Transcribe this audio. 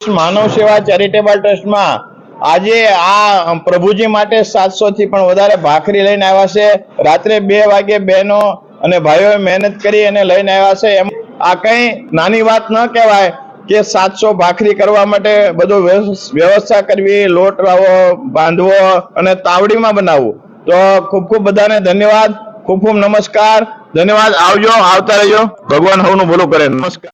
માનવ સેવા ચેરિટેબલ ટ્રસ્ટમાં આજે આ પ્રભુજી માટે 700 થી પણ વધારે ભાખરી લઈને આવ્યા છે। રાત્રે 2 વાગે બહેનો અને ભાઈઓએ મહેનત કરી અને લઈને આવ્યા છે। આ કઈ નાની વાત ન કહેવાય કે 700 ભાખરી કરવા માટે બધું વ્યવસ્થા કરવી, લોટ લાવવો, બાંધવો અને તાવડીમાં બનાવવું। તો ખૂબ ખૂબ બધાને ધન્યવાદ, ખૂબ ખૂબ નમસ્કાર, ધન્યવાદ। આવજો, આવતા રહેજો। ભગવાન સૌનું ભલું કરે। નમસ્કાર।